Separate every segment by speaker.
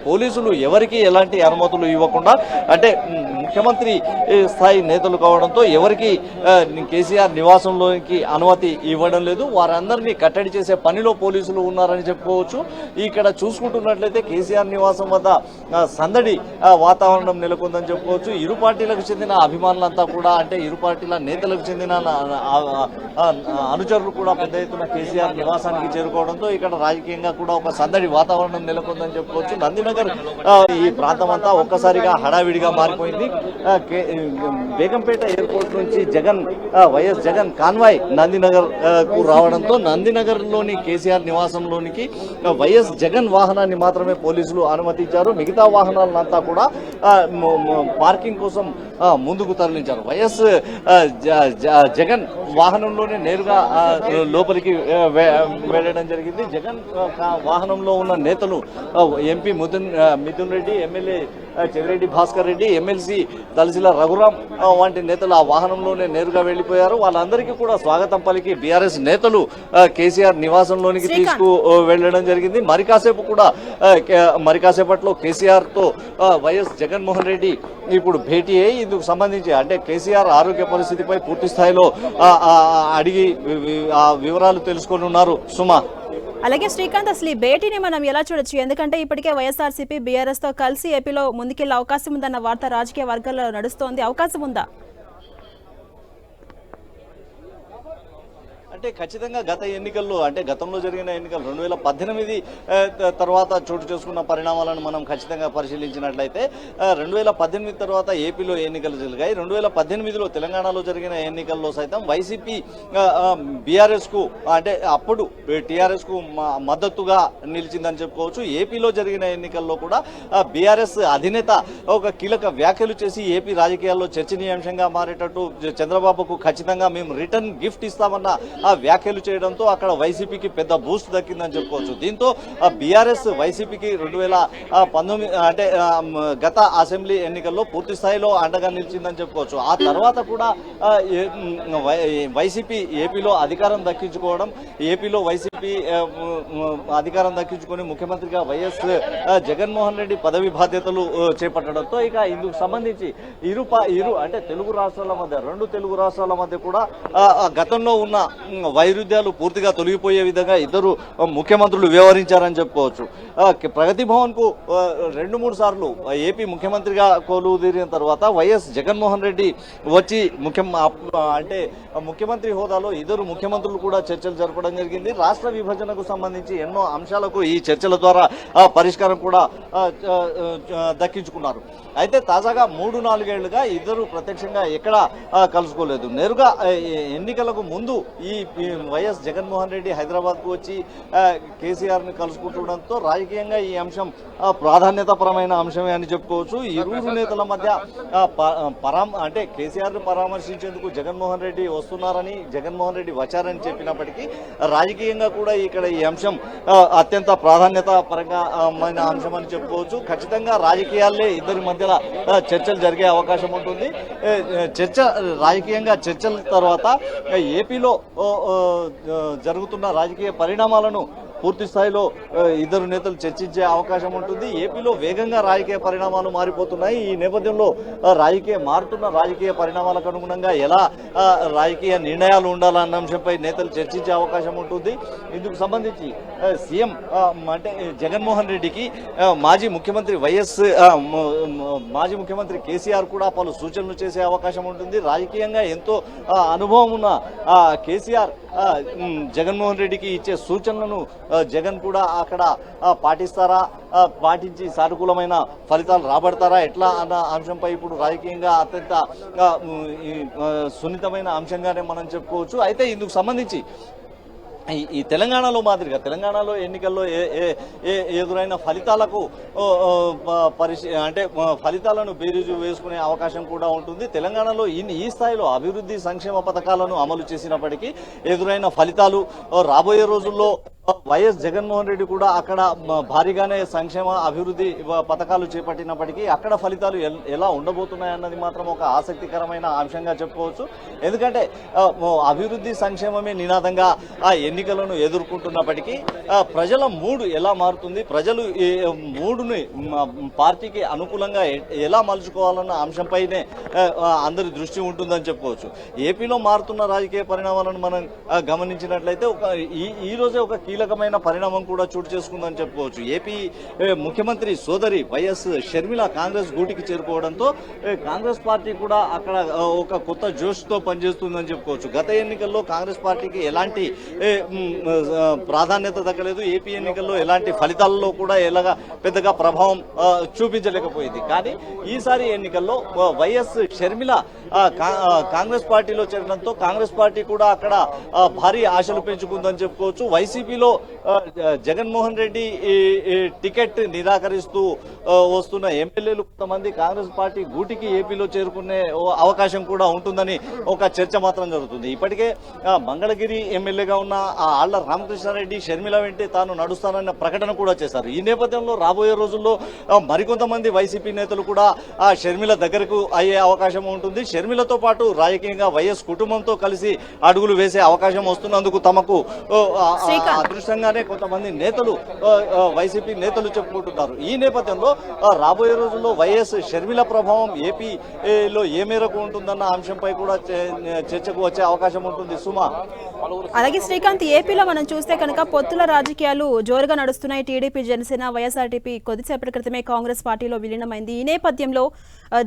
Speaker 1: పోలీసులు ఎవరికి ఎలాంటి అనుమతులు ఇవ్వకుండా అంటే ముఖ్యమంత్రి స్థాయి నేతలు కావడంతో ఎవరికి కేసీఆర్ నివాసంలోకి అనుమతి ఇవ్వడం లేదు. వారందరినీ కట్టడి చేసే పనిలో పోలీసులు ఉన్నారని చెప్పుకోవచ్చు. ఇక్కడ చూసుకుంటున్నట్లయితే కేసీఆర్ నివాసం వద్ద సందడి వాతావరణం నెలకొందని చెప్పుకోవచ్చు. ఇరు పార్టీలకు చెందిన అభిమానులంతా కూడా అంటే ఇరు పార్టీల నేతలకు చెందిన అనుచరులు కూడా పెద్ద ఎత్తున కేసీఆర్ నివాసానికి చేరుకోవడంతో ఇక్కడ రాజకీయంగా కూడా ఒక సందడి వాతావరణం నెలకొందని చెప్పుకోవచ్చు. నందినగర్ ఈ ప్రాంతం అంతా ఒక్కసారిగా హడావిడిగా మారిపోయింది. బేగంపేట ఎయిర్పోర్ట్ నుంచి వైఎస్ జగన్ కాన్వాయ్ నందినగర్ కు రావడంతో నందినగర్ లోని కేసీఆర్ నివాసంలోనికి వైఎస్ జగన్ వాహనాన్ని మాత్రమే పోలీసులు అనుమతించారు. మిగతా వాహనాలంతా కూడా పార్కింగ్ కోసం ముందుకు తరలించారు. వైఎస్ జగన్ వాహనంలోనే నేరుగా లోపలికి వెళ్ళడం జరిగింది. జగన్ వాహనంలో ఉన్న నేతలు MP Mithun Reddy, MLA Chevireddy Bhaskar Reddy, MLC Talasila Raghuram వంటి నేతలు ఆ వాహనంలోనే నేరుగా వెళ్లిపోయారు. వాళ్ళందరికీ కూడా స్వాగతం పలికి బీఆర్ఎస్ నేతలు కేసీఆర్ నివాసంలోనికి తీసుకు వెళ్లడం జరిగింది. మరికాసేపట్లో కేసీఆర్ తో వైఎస్ జగన్మోహన్ రెడ్డి ఇప్పుడు భేటీ అయ్యి ఇందుకు సంబంధించి అంటే కేసీఆర్ ఆరోగ్య పరిస్థితిపై పూర్తి స్థాయిలో అడిగి ఆ వివరాలు తెలుసుకొని ఉన్నారు. సుమా,
Speaker 2: అలాగే శ్రీకాంత్, అసలు ఈ భేటీని మనం ఎలా చూడొచ్చు? ఎందుకంటే ఇప్పటికే వైఎస్ఆర్సీపీ బీఆర్ఎస్ తో కలిసి ఏపీలో ముందుకెళ్లే అవకాశం ఉందన్న వార్త రాజకీయ వర్గాల్లో నడుస్తోంది. అవకాశం ఉందా?
Speaker 1: అంటే ఖచ్చితంగా గత ఎన్నికల్లో అంటే గతంలో జరిగిన ఎన్నికలు 2018 తర్వాత చోటు చేసుకున్న పరిణామాలను మనం ఖచ్చితంగా పరిశీలించినట్లయితే 2018 తర్వాత ఏపీలో ఎన్నికలు జరిగాయి. 2018లో తెలంగాణలో జరిగిన ఎన్నికల్లో సైతం వైసీపీ బీఆర్ఎస్ కు అంటే అప్పుడు టీఆర్ఎస్ కు మద్దతుగా నిలిచిందని చెప్పుకోవచ్చు. ఏపీలో జరిగిన ఎన్నికల్లో కూడా బీఆర్ఎస్ అధినేత ఒక కీలక వ్యాఖ్యలు చేసి ఏపీ రాజకీయాల్లో చర్చనీయాంశంగా మారేటట్టు చంద్రబాబుకు ఖచ్చితంగా మేము రిటర్న్ గిఫ్ట్ ఇస్తామన్న వ్యాఖ్యలు చేయడంతో అక్కడ వైసీపీకి పెద్ద బూస్ట్ దక్కిందని చెప్పుకోవచ్చు. దీంతో బీఆర్ఎస్ వైసీపీకి 2019 అంటే గత అసెంబ్లీ ఎన్నికల్లో పూర్తి స్థాయిలో అండగా నిలిచిందని చెప్పుకోవచ్చు. ఆ తర్వాత కూడా వైసీపీ ఏపీలో అధికారం దక్కించుకోవడం, ఏపీలో వైసీపీ అధికారం దక్కించుకొని ముఖ్యమంత్రిగా వైఎస్ జగన్మోహన్ రెడ్డి పదవి బాధ్యతలు చేపట్టడంతో ఇక ఇందుకు సంబంధించి ఇరు అంటే తెలుగు రాష్ట్రాల మధ్య రెండు తెలుగు రాష్ట్రాల మధ్య కూడా గతంలో ఉన్న వైరుధ్యాలు పూర్తిగా తొలగిపోయే విధంగా ఇద్దరు ముఖ్యమంత్రులు వ్యవహరించారని చెప్పుకోవచ్చు. ప్రగతి భవన్ కు 2-3 సార్లు ఏపీ ముఖ్యమంత్రిగా కొలువు తీరిన తర్వాత వైఎస్ జగన్మోహన్ రెడ్డి వచ్చి అంటే ముఖ్యమంత్రి హోదాలో ఇద్దరు ముఖ్యమంత్రులు కూడా చర్చలు జరపడం జరిగింది. రాష్ట్ర విభజనకు సంబంధించి ఎన్నో అంశాలకు ఈ చర్చల ద్వారా పరిష్కారం కూడా దక్కించుకున్నారు. అయితే తాజాగా 3-4 ఏళ్లుగా ఇద్దరు ప్రత్యక్షంగా ఎక్కడా కలుసుకోలేదు. నేరుగా ఎన్నికలకు ముందు ఈ వైఎస్ జగన్మోహన్ రెడ్డి హైదరాబాద్ కు వచ్చి కేసీఆర్ ని కలుసుకుంటుండడంతో రాజకీయంగా ఈ అంశం ప్రాధాన్యతపరమైన అంశమే అని చెప్పుకోవచ్చు. ఇరువురు నేతల మధ్య అంటే కేసీఆర్ ను పరామర్శించేందుకు జగన్మోహన్ రెడ్డి వస్తున్నారని, జగన్మోహన్ రెడ్డి వచ్చారని చెప్పినప్పటికీ రాజకీయంగా కూడా ఇక్కడ ఈ అంశం అత్యంత ప్రాధాన్యత పరంగా అంశం అని చెప్పుకోవచ్చు. ఖచ్చితంగా రాజకీయాల్లో ఇద్దరి మధ్యలో చర్చలు జరిగే అవకాశం ఉంటుంది. రాజకీయంగా చర్చల తర్వాత ఏపీలో జరుగుతున్న రాజకీయ పరిణామాలను పూర్తి స్థాయిలో ఇద్దరు నేతలు చర్చించే అవకాశం ఉంటుంది. ఏపీలో వేగంగా రాజకీయ పరిణామాలు మారిపోతున్నాయి. ఈ నేపథ్యంలో మారుతున్న రాజకీయ పరిణామాలకు అనుగుణంగా ఎలా రాజకీయ నిర్ణయాలు ఉండాలన్న అంశంపై నేతలు చర్చించే అవకాశం ఉంటుంది. ఇందుకు సంబంధించి సీఎం అంటే జగన్మోహన్ రెడ్డికి మాజీ ముఖ్యమంత్రి కేసీఆర్ కూడా పలు సూచనలు చేసే అవకాశం ఉంటుంది. రాజకీయంగా ఎంతో అనుభవం ఉన్న కేసీఆర్ జగన్మోహన్ రెడ్డికి ఇచ్చే సూచనలను జగన్ కూడా అక్కడ పాటిస్తారా, పాటించి సానుకూలమైన ఫలితాలు రాబడతారా ఎట్లా అన్న అంశంపై ఇప్పుడు రాజకీయంగా అత్యంత సున్నితమైన అంశంగానే మనం చెప్పుకోవచ్చు. అయితే ఇందుకు సంబంధించి ఈ తెలంగాణలో మాదిరిగా తెలంగాణలో ఎన్నికల్లో ఎదురైన ఫలితాలకు అంటే ఫలితాలను బేరీజు వేసుకునే అవకాశం కూడా ఉంటుంది. తెలంగాణలో ఈ స్థాయిలో అభివృద్ధి సంక్షేమ పథకాలను అమలు చేసినప్పటికీ ఎదురైన ఫలితాలు రాబోయే రోజుల్లో వైఎస్ జగన్మోహన్ రెడ్డి కూడా అక్కడ భారీగానే సంక్షేమ అభివృద్ధి పథకాలు చేపట్టినప్పటికీ అక్కడ ఫలితాలు ఎలా ఉండబోతున్నాయన్నది మాత్రం ఒక ఆసక్తికరమైన అంశంగా చెప్పుకోవచ్చు. ఎందుకంటే అభివృద్ధి సంక్షేమమే నినాదంగా ఆ ఎన్నికలను ఎదుర్కొంటున్నప్పటికీ ప్రజల మూడు ఎలా మారుతుంది, ప్రజలు ఈ మూడుని పార్టీకి అనుకూలంగా ఎలా మలుచుకోవాలన్న అంశంపైనే అందరి దృష్టి ఉంటుందని చెప్పుకోవచ్చు. ఏపీలో మారుతున్న రాజకీయ పరిణామాలను మనం గమనించినట్లయితే ఈ రోజే ఒక కీలకమైన పరిణామం కూడా చోటు చేసుకుందని చెప్పుకోవచ్చు. ఏపీ ముఖ్యమంత్రి సోదరి వైఎస్ షర్మిల కాంగ్రెస్ గూటికి చేరుకోవడంతో కాంగ్రెస్ పార్టీ కూడా అక్కడ ఒక కొత్త జోష్తో పనిచేస్తుందని చెప్పుకోవచ్చు. గత ఎన్నికల్లో కాంగ్రెస్ పార్టీకి ఎలాంటి ప్రాధాన్యత దక్కలేదు. ఏపీ ఎన్నికల్లో ఎలాంటి ఫలితాలలో కూడా ఎలాగా పెద్దగా ప్రభావం చూపించలేకపోయింది. కానీ ఈసారి ఎన్నికల్లో వైఎస్ షర్మిల కాంగ్రెస్ పార్టీలో చేరడంతో కాంగ్రెస్ పార్టీ కూడా అక్కడ భారీ ఆశలు పెంచుకుందని చెప్పుకోవచ్చు. వైసీపీలో జగన్మోహన్ రెడ్డి టికెట్ నిరాకరిస్తూ వస్తున్న ఎమ్మెల్యేలు కొంతమంది కాంగ్రెస్ పార్టీ గూటికి ఏపీలో చేరుకునే అవకాశం కూడా ఉంటుందని ఒక చర్చ మాత్రం జరుగుతుంది. ఇప్పటికే మంగళగిరి ఎమ్మెల్యేగా ఉన్న ఆళ్ల రామకృష్ణారెడ్డి షర్మిల వెంటే తాను నడుస్తానన్న ప్రకటన కూడా చేశారు. ఈ నేపథ్యంలో రాబోయే రోజుల్లో మరికొంతమంది వైసీపీ నేతలు కూడా ఆ షర్మిల దగ్గరకు అయ్యే అవకాశం ఉంటుంది. షర్మిలతో పాటు రాజకీయంగా వైఎస్ కుటుంబంతో కలిసి అడుగులు వేసే అవకాశం వస్తున్నందుకు తమకు అదృష్టంగానే కొంతమంది నేతలు వైసీపీ నేతలు చెప్పుకుంటున్నారు. ఈ నేపథ్యంలో రాబోయే రోజుల్లో వైఎస్ షర్మిల ప్రభావం ఏపీలో ఏ మేరకు ఉంటుందన్న అంశంపై కూడా చర్చకు వచ్చే అవకాశం ఉంటుంది. సుమా,
Speaker 2: అలాగే శ్రీకాంత్, ఏపీలో మనం చూస్తే కనుక పొత్తుల రాజకీయాలు జోరుగా నడుస్తున్నాయి. టీడీపీ, జనసేన, వైఎస్ఆర్టీపీ కొద్దిసేపటి క్రితమే కాంగ్రెస్ పార్టీలో విలీనమైంది. ఈ నేపథ్యంలో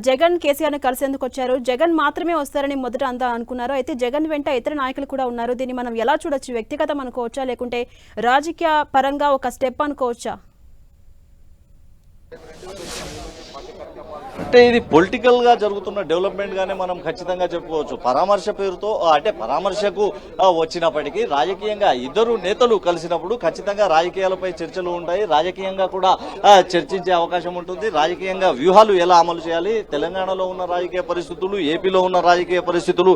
Speaker 2: జగన్ కేసీఆర్ ను కలిసేందుకు వచ్చారు. జగన్ మాత్రమే వస్తారని మొదట అంతా అనుకున్నారు. అయితే జగన్ వెంట ఇతర నాయకులు కూడా ఉన్నారు. దీన్ని మనం ఎలా చూడొచ్చు? వ్యక్తిగతం అనుకోవచ్చా, లేకుంటే రాజకీయ పరంగా ఒక స్టెప్ అనుకోవచ్చా?
Speaker 1: అంటే ఇది పొలిటికల్ గా జరుగుతున్న డెవలప్మెంట్ గానే మనం ఖచ్చితంగా చెప్పుకోవచ్చు. పరామర్శ పేరుతో అంటే పరామర్శకు వచ్చినప్పటికీ రాజకీయంగా ఇద్దరు నేతలు కలిసినప్పుడు ఖచ్చితంగా రాజకీయాలపై చర్చలు ఉంటాయి. రాజకీయంగా కూడా చర్చించే అవకాశం ఉంటుంది. రాజకీయంగా వ్యూహాలు ఎలా అమలు చేయాలి, తెలంగాణలో ఉన్న రాజకీయ పరిస్థితులు, ఏపీలో ఉన్న రాజకీయ పరిస్థితులు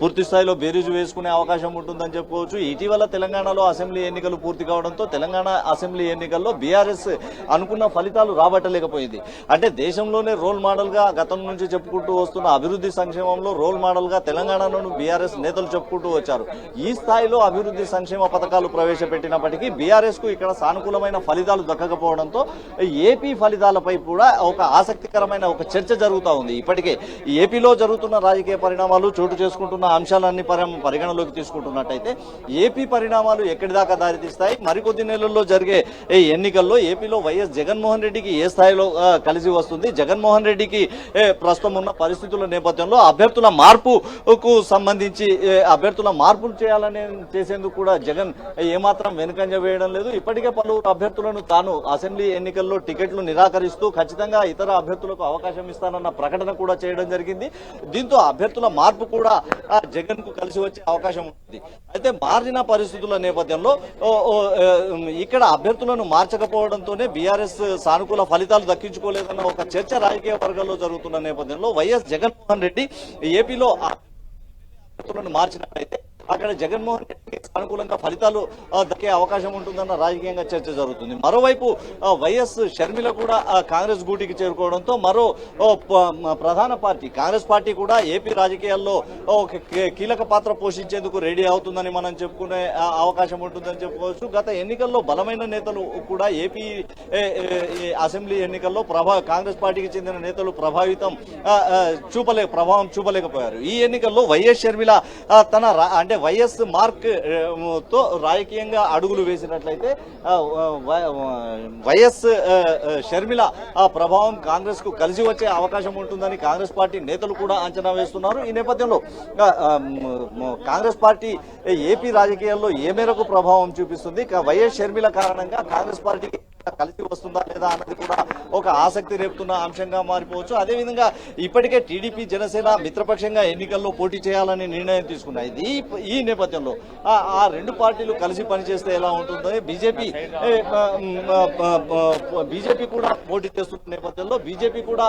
Speaker 1: పూర్తి స్థాయిలో బేరీజు వేసుకునే అవకాశం ఉంటుందని చెప్పుకోవచ్చు. ఇటీవల తెలంగాణలో అసెంబ్లీ ఎన్నికలు పూర్తి కావడంతో తెలంగాణ అసెంబ్లీ ఎన్నికల్లో బీఆర్ఎస్ అనుకున్న ఫలితాలు రాబట్టలేకపోయింది. అంటే దేశంలోనే రోల్ మోడల్ గా గతం నుంచి చెప్పుకుంటూ వస్తున్న అభివృద్ధి సంక్షేమంలో రోల్ మోడల్ గా తెలంగాణను బీఆర్ఎస్ నేతలు చెప్పుకుంటూ వచ్చారు. ఈ స్థాయిలో అభివృద్ధి సంక్షేమ పథకాలు ప్రవేశపెట్టినప్పటికీ బీఆర్ఎస్ కు ఇక్కడ సానుకూలమైన ఫలితాలు దక్కకపోవడంతో ఏపీ ఫలితాలపై కూడా ఒక ఆసక్తికరమైన ఒక చర్చ జరుగుతూ ఉంది. ఇప్పటికే ఏపీలో జరుగుతున్న రాజకీయ పరిణామాలు చోటు చేసుకుంటున్న అంశాలన్నీ పరిగణలోకి తీసుకుంటున్నట్టయితే ఏపీ పరిణామాలు ఎక్కడి దాకా దారితీస్తాయి, మరికొద్ది నెలల్లో జరిగే ఎన్నికల్లో ఏపీలో వైఎస్ జగన్మోహన్ రెడ్డికి ఏ స్థాయిలో కలిసి వస్తుంది, జగన్మోహన్ రెడ్డికి ప్రస్తుతం ఉన్న పరిస్థితుల నేపథ్యంలో అభ్యర్థుల మార్పుకు సంబంధించి అభ్యర్థుల మార్పులు చేసేందుకు కూడా జగన్ ఏమాత్రం వెనుకంజ వేయడం లేదు. ఇప్పటికే పలువురు అభ్యర్థులను తాను అసెంబ్లీ ఎన్నికల్లో టికెట్లు నిరాకరిస్తూ ఖచ్చితంగా ఇతర అభ్యర్థులకు అవకాశం ఇస్తానన్న ప్రకటన కూడా చేయడం జరిగింది. దీంతో అభ్యర్థుల మార్పు కూడా జగన్ కు కలిసి వచ్చే అవకాశం ఉంటుంది. అయితే మారిన పరిస్థితుల నేపథ్యంలో ఇక్కడ అభ్యర్థులను మార్చకపోవడంతోనే బీఆర్ఎస్ సానుకూల ఫలితాలు దక్కించుకోలేదన్న ఒక చర్చ రాజకీయ వర్గాల్లో జరుగుతున్న నేపథ్యంలో వైఎస్ జగన్మోహన్ రెడ్డి ఏపీలో అభ్యర్థులను మార్చినట్లయితే అక్కడ జగన్మోహన్ రెడ్డికి సానుకూలంగా ఫలితాలు దక్కే అవకాశం ఉంటుందన్న రాజకీయంగా చర్చ జరుగుతుంది. మరోవైపు వైఎస్ షర్మిల కూడా కాంగ్రెస్ గూటికి చేరుకోవడంతో మరో ప్రధాన పార్టీ కాంగ్రెస్ పార్టీ కూడా ఏపీ రాజకీయాల్లో కీలక పాత్ర పోషించేందుకు రెడీ అవుతుందని మనం చెప్పుకునే అవకాశం ఉంటుందని చెప్పుకోవచ్చు. గత ఎన్నికల్లో బలమైన నేతలు కూడా ఏపీ అసెంబ్లీ ఎన్నికల్లో కాంగ్రెస్ పార్టీకి చెందిన నేతలు ప్రభావం చూపలేకపోయారు. ఈ ఎన్నికల్లో వైఎస్ షర్మిల తన అంటే వైఎస్ మార్క్ తో రాజకీయంగా అడుగులు వేసినట్లయితే వైఎస్ షర్మిల ప్రభావం కాంగ్రెస్ కు కలిసి వచ్చే అవకాశం ఉంటుందని కాంగ్రెస్ పార్టీ నేతలు కూడా అంచనా వేస్తున్నారు. ఈ నేపథ్యంలో కాంగ్రెస్ పార్టీ ఏపీ రాజకీయాల్లో ఏ మేరకు ప్రభావం చూపిస్తుంది, వైఎస్ షర్మిల కారణంగా కాంగ్రెస్ పార్టీకి కలిసి వస్తుందా లేదా అన్నది కూడా ఒక ఆసక్తి రేపుతున్న అంశంగా మారిపోవచ్చు. అదేవిధంగా ఇప్పటికే టీడీపీ, జనసేన మిత్రపక్షంగా ఎన్నికల్లో పోటీ చేయాలని నిర్ణయం తీసుకున్నాయి. ఈ నేపథ్యంలో ఆ రెండు పార్టీలు కలిసి పనిచేస్తే ఎలా ఉంటుందో బీజేపీ కూడా పోటీ చేస్తున్న నేపథ్యంలో బీజేపీ కూడా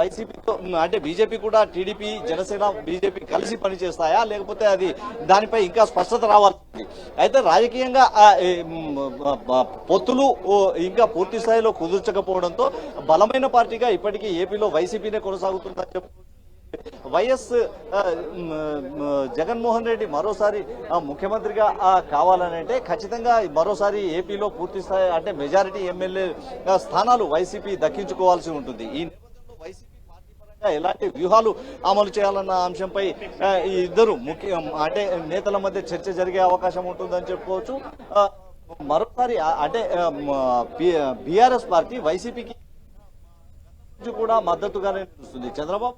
Speaker 1: వైసీపీతో అంటే బీజేపీ కూడా టీడీపీ, జనసేన, బీజేపీ కలిసి పనిచేస్తాయా లేకపోతే అది దానిపై ఇంకా స్పష్టత రావాలి. అయితే రాజకీయంగా పొత్తులు ఇంకా పూర్తి స్థాయిలో కుదుర్చకపోవడంతో బలమైన పార్టీగా ఇప్పటికీ ఏపీలో వైసీపీనే కొనసాగుతుందని చెప్పి వైఎస్ జగన్మోహన్ రెడ్డి మరోసారి ముఖ్యమంత్రిగా కావాలని అంటే ఖచ్చితంగా మరోసారి ఏపీలో పూర్తి స్థాయి అంటే మెజారిటీ ఎమ్మెల్యే స్థానాలు వైసీపీ దక్కించుకోవాల్సి ఉంటుంది. ఈ నేపథ్యంలో వైసీపీ పార్టీ పరంగా ఎలాంటి వ్యూహాలు అమలు చేయాలన్న అంశంపై ఈ ఇద్దరు అంటే నేతల మధ్య చర్చ జరిగే అవకాశం ఉంటుందని చెప్పుకోవచ్చు. మరోసారి అంటే బీఆర్ఎస్ పార్టీ వైసీపీకి కూడా మద్దతుగానే నిలుస్తుంది. చంద్రబాబు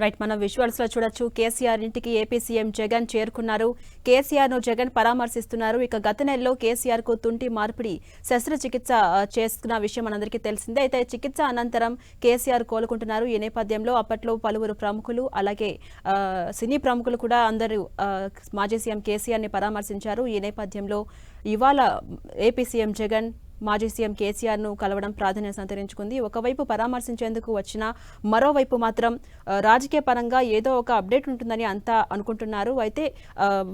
Speaker 2: రైట్, మనం విజువల్స్ లో చూడొచ్చు. కేసీఆర్ ఇంటికి ఏపీ సీఎం జగన్ చేరుకున్నారు. కేసీఆర్ ను జగన్ పరామర్శిస్తున్నారు. ఇక గత నెలలో కేసీఆర్ కు తుంటి మార్పిడి శస్త్రచికిత్స చేసుకున్న విషయం మనందరికీ తెలిసిందే. అయితే చికిత్స అనంతరం కేసీఆర్ కోలుకుంటున్నారు. ఈ నేపథ్యంలో అప్పట్లో పలువురు ప్రముఖులు అలాగే సినీ ప్రముఖులు కూడా అందరూ మాజీ సీఎం కేసీఆర్ ని పరామర్శించారు. ఈ నేపథ్యంలో ఇవాళ ఏపీ సీఎం జగన్ మాజీ సీఎం కేసీఆర్ ను కలవడం ప్రాధాన్యత సంతరించుకుంది. ఒకవైపు పరామర్శించేందుకు వచ్చినా మరోవైపు మాత్రం రాజకీయ పరంగా ఏదో ఒక అప్డేట్ ఉంటుందని అంతా అనుకుంటున్నారు. అయితే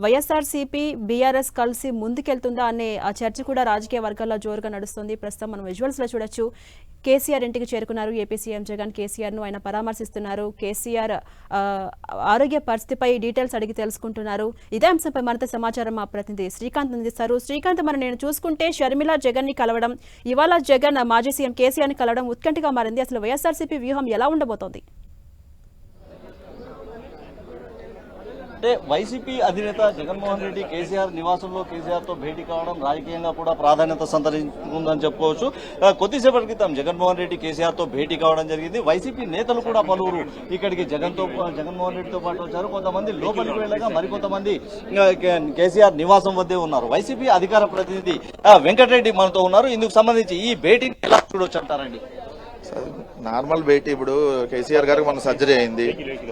Speaker 2: వైఎస్ఆర్సీపీ బీఆర్ఎస్ కలిసి ముందుకెళ్తుందా అనే చర్చ కూడా రాజకీయ వర్గాల్లో జోరుగా నడుస్తుంది. ప్రస్తుతం మనం విజువల్స్ లో చూడొచ్చు. కేసీఆర్ ఇంటికి చేరుకున్నారు ఏపీ సీఎం జగన్. కేసీఆర్ ను ఆయన పరామర్శిస్తున్నారు. కేసీఆర్ ఆరోగ్య పరిస్థితిపై డీటెయిల్స్ అడిగి తెలుసుకుంటున్నారు. ఇదే అంశంపై మరింత సమాచారం మా ప్రతినిధి శ్రీకాంత్ అందిస్తారు. శ్రీకాంత్, మనం నేను చూసుకుంటే షర్మిల జగన్ ని కలవడం, ఇవాళ జగన్ మాజీ సీఎం కేసీఆర్ ని కలవడం ఉత్కంఠగా మారింది. అసలు వైఎస్ఆర్సీపీ వ్యూహం ఎలా ఉండబోతోంది?
Speaker 1: అంటే వైసీపీ అధినేత జగన్మోహన్ రెడ్డి కేసీఆర్ నివాసంలో కేసీఆర్ తో భేటీ కావడం రాజకీయంగా కూడా ప్రాధాన్యత సంతరించుకుందని చెప్పుకోవచ్చు. కొద్దిసేపటి క్రితం జగన్మోహన్ రెడ్డి కేసీఆర్ తో భేటీ కావడం జరిగింది. వైసీపీ నేతలు కూడా పలువురు ఇక్కడికి జగన్మోహన్ రెడ్డితో పాటు వచ్చారు. కొంతమంది లోపలికి వెళ్ళగా మరికొంతమంది కేసీఆర్ నివాసం వద్దే ఉన్నారు. వైసీపీ అధికార ప్రతినిధి వెంకటరెడ్డి మనతో ఉన్నారు. ఇందుకు సంబంధించి ఈ భేటీని ఎలా చూడొచ్చు అంటారండి?
Speaker 3: నార్మల్ భేటీ. ఇప్పుడు కేసీఆర్ గారికి మన సర్జరీ అయింది.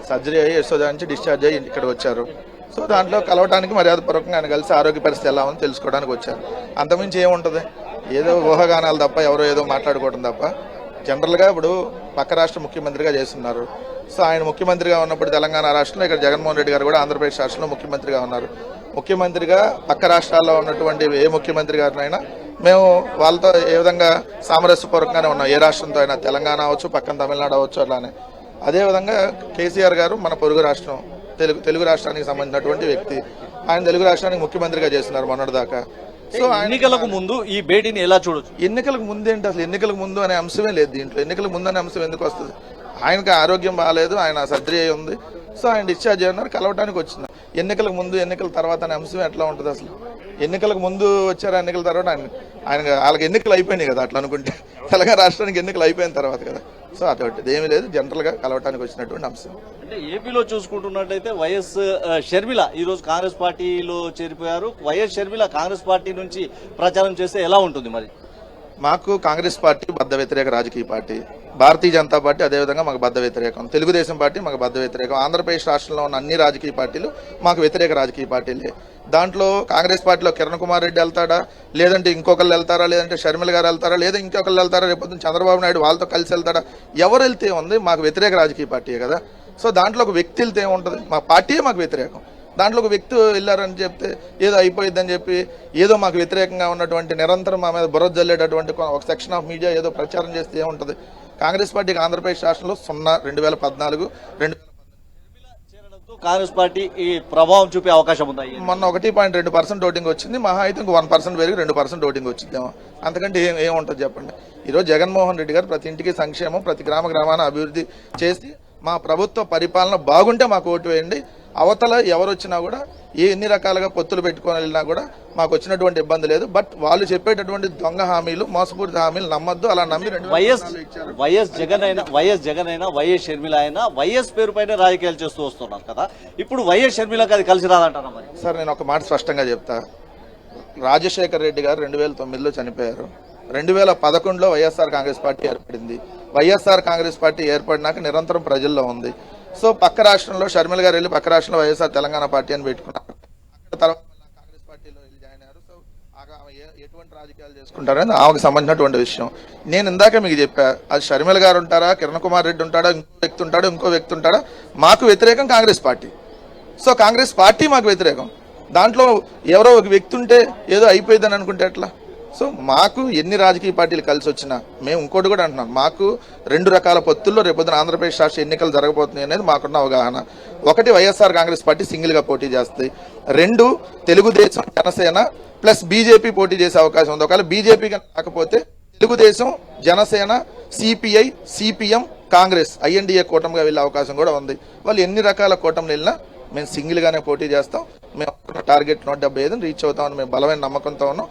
Speaker 3: సర్జరీ అయ్యి యశోద నుంచి డిశ్చార్జ్ అయ్యి ఇక్కడ వచ్చారు. సో దాంట్లో కలవడానికి మర్యాదపూర్వకంగా ఆయన కలిసి ఆరోగ్య పరిస్థితి ఎలా ఉందో తెలుసుకోవడానికి వచ్చారు. అంతమించి ఏముంటుంది, ఏదో ఊహాగానాలు తప్ప, ఎవరో ఏదో మాట్లాడుకోవడం తప్ప. జనరల్గా ఇప్పుడు పక్క రాష్ట్ర ముఖ్యమంత్రిగా చేస్తున్నారు. సో ఆయన ముఖ్యమంత్రిగా ఉన్నప్పుడు తెలంగాణ రాష్ట్రంలో, ఇక్కడ జగన్మోహన్ రెడ్డి గారు కూడా ఆంధ్రప్రదేశ్ రాష్ట్రంలో ముఖ్యమంత్రిగా ఉన్నారు. ముఖ్యమంత్రిగా పక్క రాష్ట్రాల్లో ఉన్నటువంటి ఏ ముఖ్యమంత్రి గారినైనా మేము వాళ్ళతో ఏ విధంగా సామరస్యపూర్వకంగానే ఉన్నాం. ఏ రాష్ట్రంతో అయినా, తెలంగాణ అవచ్చు, పక్కన తమిళనాడు అవచ్చు, అట్లానే. అదేవిధంగా కేసీఆర్ గారు మన పొరుగు రాష్ట్రం తెలుగు రాష్ట్రానికి సంబంధించినటువంటి వ్యక్తి. ఆయన తెలుగు రాష్ట్రానికి ముఖ్యమంత్రిగా చేస్తున్నారు మొన్నటిదాకా.
Speaker 1: సో ఎన్నికలకు ముందు ఈ భేటీని ఎలా చూడొచ్చు?
Speaker 3: ఎన్నికలకు ముందు ఏంటి, అసలు ఎన్నికలకు ముందు అనే అంశమే లేదు దీంట్లో. ఎన్నికలకు ముందు అనే అంశం ఎందుకు వస్తుంది? ఆయనకి ఆరోగ్యం బాగాలేదు, ఆయన సర్జరీ అయి ఉంది. సో ఆయన డిశ్చార్జ్ అయ్యారు, కలవడానికి వచ్చింది. ఎన్నికలకు ముందు ఎన్నికల తర్వాత అనే అంశం ఎట్లా ఉంటుంది అసలు? ఎన్నికలకు ముందు వచ్చారు, ఎన్నికల తర్వాత ఆయన వాళ్ళకి ఎన్నికలు అయిపోయినాయి కదా. అట్లా అనుకుంటే తెలంగాణ రాష్ట్రానికి ఎన్నికలు అయిపోయిన తర్వాత కదా. సో అటువంటిది ఏమీ లేదు, జనరల్గా కలవటానికి వచ్చినటువంటి అంశం.
Speaker 1: అంటే ఏపీలో చూసుకుంటున్నట్టయితే వైఎస్ షర్మిల ఈరోజు కాంగ్రెస్ పార్టీలో చేరిపోయారు. వైఎస్ షర్మిల కాంగ్రెస్ పార్టీ నుంచి ప్రచారం చేస్తే ఎలా ఉంటుంది మరి?
Speaker 3: మాకు కాంగ్రెస్ పార్టీ బద్ధ వ్యతిరేక రాజకీయ పార్టీ, భారతీయ జనతా పార్టీ అదేవిధంగా మాకు బద్ధ వ్యతిరేకం, తెలుగుదేశం పార్టీ మాకు బద్ధ వ్యతిరేకం, ఆంధ్రప్రదేశ్ రాష్ట్రంలో ఉన్న అన్ని రాజకీయ పార్టీలు మాకు వ్యతిరేక రాజకీయ పార్టీలే. దాంట్లో కాంగ్రెస్ పార్టీలో కిరణ్ కుమార్ రెడ్డి వెళ్తాడా, లేదంటే ఇంకొకళ్ళు వెళ్తారా, లేదంటే షర్మిల గారు వెళ్తారా, లేదా ఇంకొకళ్ళు వెళ్తారా, రేపు చంద్రబాబు నాయుడు వాళ్ళతో కలిసి వెళ్తాడా, ఎవరు వెళ్తే ఉంది, మాకు వ్యతిరేక రాజకీయ పార్టీయే కదా. సో దాంట్లో ఒక వ్యక్తి వెళ్తే ఏముంటుంది, మా పార్టీయే మాకు వ్యతిరేకం. దాంట్లో ఒక వ్యక్తి వెళ్ళారని చెప్తే ఏదో అయిపోయిద్దని చెప్పి ఏదో మాకు వ్యతిరేకంగా ఉన్నటువంటి నిరంతరం మా మీద బురద జల్లేటటువంటి ఒక సెక్షన్ ఆఫ్ మీడియా ఏదో ప్రచారం చేస్తే ఏముంటుంది? కాంగ్రెస్ పార్టీకి ఆంధ్రప్రదేశ్ రాష్ట్రంలో 2014
Speaker 1: కాంగ్రెస్ పార్టీ ఈ ప్రభావం చూపే అవకాశం ఉంది.
Speaker 3: మొన్న 1.2% ఓటింగ్ వచ్చింది. మహా అయితే ఇంకో 1% పెరిగి 2% ఓటింగ్ వచ్చిందేమో. అంతకంటే ఏముంటుంది చెప్పండి? ఈరోజు జగన్మోహన్ రెడ్డి గారు ప్రతి ఇంటికి సంక్షేమం, ప్రతి గ్రామాన అభివృద్ధి చేసి మా ప్రభుత్వ పరిపాలన బాగుంటే మాకు ఓటు వేయండి. అవతల ఎవరు వచ్చినా కూడా ఎన్ని రకాలుగా పొత్తులు పెట్టుకొని వెళ్ళినా కూడా మాకు వచ్చినటువంటి ఇబ్బంది లేదు. బట్ వాళ్ళు చెప్పేటటువంటి దొంగ హామీలు, మోసపూరిత హామీలు నమ్మద్దు. అలా నమ్మి
Speaker 1: వైఎస్ జగన్ అయినా వైఎస్ షర్మిల అయినా వైఎస్ పేరు పైన రాజకీయాలు చేస్తూ వస్తున్నారు కదా. ఇప్పుడు వైఎస్ షర్మిలకు అది కలిసి రాదంటారా మరి?
Speaker 3: సార్ నేను ఒక మాట స్పష్టంగా చెప్తా. రాజశేఖర్ రెడ్డి గారు 2009లో చనిపోయారు. 2011లో వైఎస్ఆర్ కాంగ్రెస్ పార్టీ ఏర్పడింది. వైఎస్ఆర్ కాంగ్రెస్ పార్టీ ఏర్పడినాక నిరంతరం ప్రజల్లో ఉంది. సో పక్క రాష్ట్రంలో షర్మిల గారు వెళ్ళి పక్క రాష్ట్రంలో వైఎస్ఆర్ తెలంగాణ పార్టీ అని పెట్టుకున్నారు. అక్కడ తర్వాత కాంగ్రెస్ పార్టీలో వెళ్ళి జాయిన్ అయ్యారు. సో ఎటువంటి రాజకీయాలు చేసుకుంటారని ఆమెకు సంబంధించినటువంటి విషయం. నేను ఇందాక మీకు చెప్పా, అది షర్మిల గారు ఉంటారా, కిరణ్ కుమార్ రెడ్డి ఉంటాడా, ఇంకో వ్యక్తి ఉంటాడా, మాకు వ్యతిరేకం Congress party. So Congress party మాకు వ్యతిరేకం. దాంట్లో ఎవరో ఒక వ్యక్తి ఉంటే ఏదో అయిపోయిందని అనుకుంటే ఎట్లా? సో మాకు ఎన్ని రాజకీయ పార్టీలు కలిసి వచ్చినా, మేము ఇంకోటి కూడా అంటున్నాం, మాకు 2 రకాల పొత్తుల్లో రేపొద్దున ఆంధ్రప్రదేశ్ రాష్ట్ర ఎన్నికలు జరగబోతున్నాయి అనేది మాకున్న అవగాహన. 1 వైఎస్ఆర్ కాంగ్రెస్ పార్టీ సింగిల్గా పోటీ చేస్తుంది, 2 తెలుగుదేశం జనసేన ప్లస్ బీజేపీ పోటీ చేసే అవకాశం ఉంది. ఒకవేళ బీజేపీ కాకపోతే Telugu Desam Janasena CPI CPM Congress INDA కూటమిగా వెళ్ళే అవకాశం కూడా ఉంది. వాళ్ళు ఎన్ని రకాల కూటమిలు వెళ్ళినా మేము సింగిల్గానే పోటీ చేస్తాం. మేము టార్గెట్ 175 రీచ్ అవుతామని మేము బలమైన నమ్మకంతో ఉన్నాం.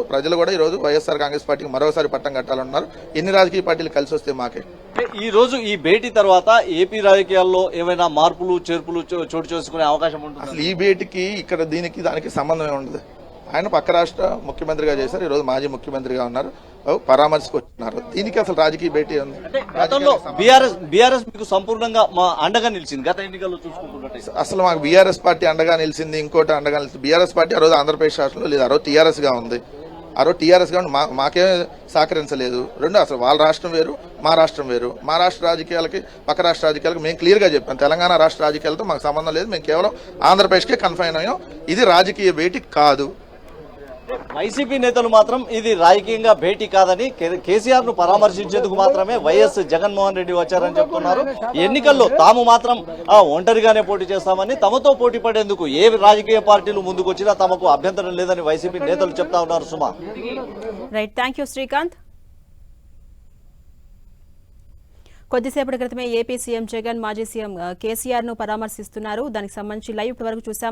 Speaker 3: ప్రజలు కూడా ఈరోజు వైఎస్ఆర్ కాంగ్రెస్ పార్టీకి మరోసారి పట్టం కట్టాలన్నారు. ఎన్ని రాజకీయ పార్టీలు కలిసి వస్తే మాకే.
Speaker 1: ఈ రోజు ఈ భేటీ తర్వాత ఏపీ రాజకీయాల్లో ఏమైనా మార్పులు చేర్పులు చోటు చేసుకునే అవకాశం ఉంటుంది?
Speaker 3: అసలు ఈ భేటీకి ఇక్కడ దానికి సంబంధమే ఉండదు. ఆయన పక్క రాష్ట్ర ముఖ్యమంత్రిగా చేశారు, ఈరోజు మాజీ ముఖ్యమంత్రిగా ఉన్నారు, పరామర్శకు వచ్చినారు. దీనికి అసలు రాజకీయ భేటీ ఉంది.
Speaker 1: గతంలో బీఆర్ఎస్ మీకు సంపూర్ణంగా మా అండగా నిలిచింది గత ఎన్నికల్లో చూసుకుంటున్నట్టు.
Speaker 3: అసలు మాకు బీఆర్ఎస్ పార్టీ అండగా నిలిచింది, ఇంకోటి అండగా నిలిచింది. బీఆర్ఎస్ పార్టీ ఆ రోజు ఆంధ్రప్రదేశ్ రాష్ట్రంలో లేదు, ఆ రోజు టీఆర్ఎస్ గా ఉంది. ఆ రోజు టీఆర్ఎస్ గా మాకే సహకరించలేదు. 2 అసలు వాళ్ళ రాష్ట్రం వేరు, మా రాష్ట్రం వేరు. మా రాష్ట్ర రాజకీయాలకి పక్క రాష్ట్ర రాజకీయాలకు మేము క్లియర్ గా చెప్పాం, తెలంగాణ రాష్ట్ర రాజకీయాలతో మాకు సంబంధం లేదు, మేము కేవలం ఆంధ్రప్రదేశ్కే కన్ఫైన్ అయ్యాం. ఇది రాజకీయ భేటీ కాదు.
Speaker 1: వైసీపీ నేతలు మాత్రం ఇది రాజకీయంగా భేటీ కాదని, కేసీఆర్ ను పరామర్శించేందుకు మాత్రమే వైఎస్ జగన్మోహన్ రెడ్డి వచ్చారని చెప్తున్నారు. ఎన్నికల్లో తాము మాత్రం ఒంటరిగానే పోటీ చేస్తామని, తమతో పోటీ పడేందుకు ఏ రాజకీయ పార్టీలు ముందుకు వచ్చినా తమకు అభ్యంతరం లేదని వైసీపీ నేతలు చెప్తా ఉన్నారు. సుమా,
Speaker 2: రైట్, థ్యాంక్ యూ శ్రీకాంత్. కొద్దిసేపటి క్రితమే ఏపీ సీఎం జగన్ మాజీ సీఎం కేసీఆర్ ను పరామర్శిస్తున్నారు. దానికి సంబంధించి లైవ్ ఇప్పటి వరకు చూసాం.